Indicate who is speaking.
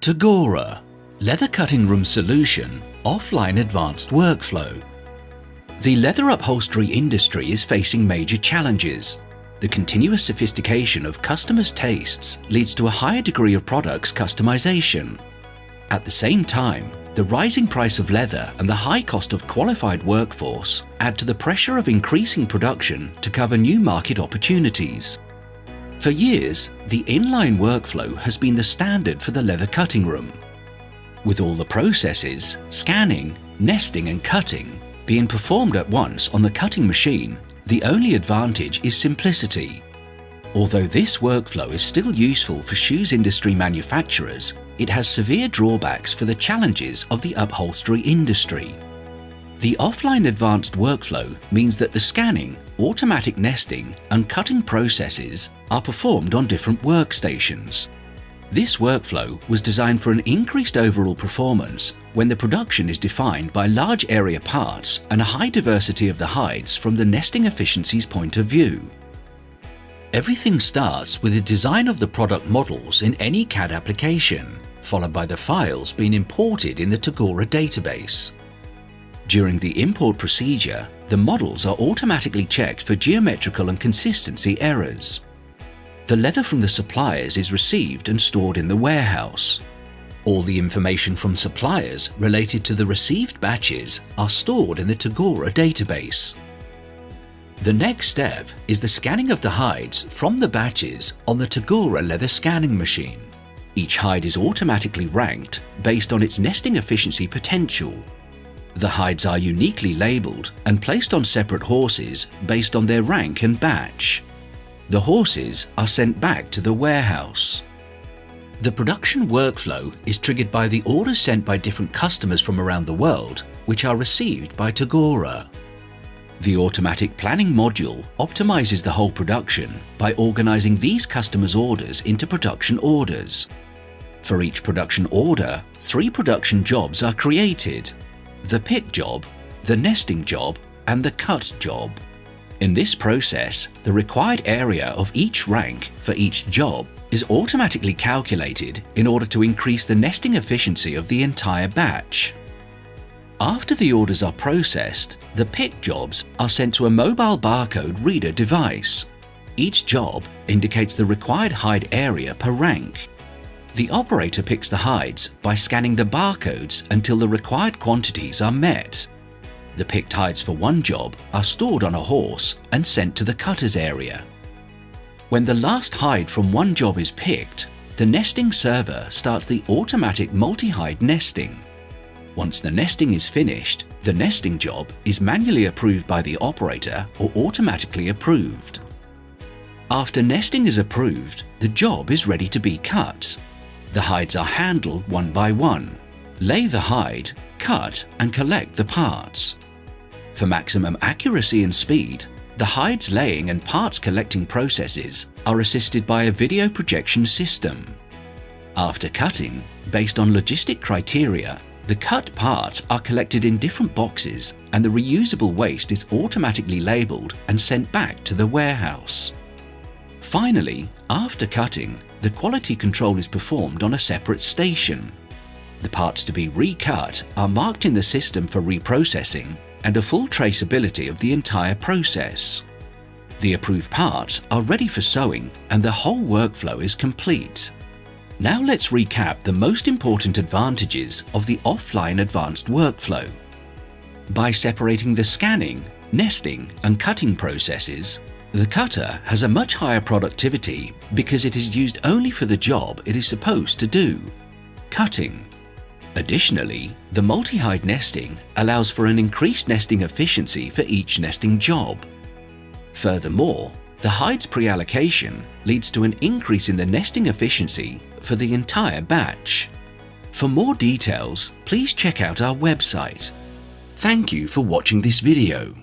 Speaker 1: Thagora, leather cutting room solution, offline advanced workflow. The leather upholstery industry is facing major challenges. The continuous sophistication of customers' tastes leads to a higher degree of products customization. At the same time, the rising price of leather and the high cost of qualified workforce add to the pressure of increasing production to cover new market opportunities. For years, the inline workflow has been the standard for the leather cutting room. With all the processes, scanning, nesting and cutting being performed at once on the cutting machine, the only advantage is simplicity. Although this workflow is still useful for shoes industry manufacturers, it has severe drawbacks for the challenges of the upholstery industry. The offline advanced workflow means that the scanning, automatic nesting and cutting processes are performed on different workstations. This workflow was designed for an increased overall performance when the production is defined by large area parts and a high diversity of the hides from the nesting efficiency's point of view. Everything starts with the design of the product models in any CAD application, followed by the files being imported in the Thagora database. During the import procedure, the models are automatically checked for geometrical and consistency errors. The leather from the suppliers is received and stored in the warehouse. All the information from suppliers related to the received batches are stored in the Thagora database. The next step is the scanning of the hides from the batches on the Thagora leather scanning machine. Each hide is automatically ranked based on its nesting efficiency potential. The hides are uniquely labelled and placed on separate horses based on their rank and batch. The horses are sent back to the warehouse. The production workflow is triggered by the orders sent by different customers from around the world, which are received by Thagora. The automatic planning module optimizes the whole production by organizing these customers' orders into production orders. For each production order, 3 production jobs are created: the pick job, the nesting job, and the cut job. In this process, the required area of each rank for each job is automatically calculated in order to increase the nesting efficiency of the entire batch. After the orders are processed, the pick jobs are sent to a mobile barcode reader device. Each job indicates the required hide area per rank. The operator picks the hides by scanning the barcodes until the required quantities are met. The picked hides for one job are stored on a horse and sent to the cutter's area. When the last hide from one job is picked, the nesting server starts the automatic multi-hide nesting. Once the nesting is finished, the nesting job is manually approved by the operator or automatically approved. After nesting is approved, the job is ready to be cut. The hides are handled one by one. Lay the hide, cut and collect the parts. For maximum accuracy and speed, the hides laying and parts collecting processes are assisted by a video projection system. After cutting, based on logistic criteria, the cut parts are collected in different boxes and the reusable waste is automatically labelled and sent back to the warehouse. Finally, after cutting, the quality control is performed on a separate station. The parts to be recut are marked in the system for reprocessing and a full traceability of the entire process. The approved parts are ready for sewing and the whole workflow is complete. Now let's recap the most important advantages of the offline advanced workflow. By separating the scanning, nesting and cutting processes, the cutter has a much higher productivity because it is used only for the job it is supposed to do: cutting. Additionally, the multi-hide nesting allows for an increased nesting efficiency for each nesting job. Furthermore, the hides pre-allocation leads to an increase in the nesting efficiency for the entire batch. For more details, please check out our website. Thank you for watching this video.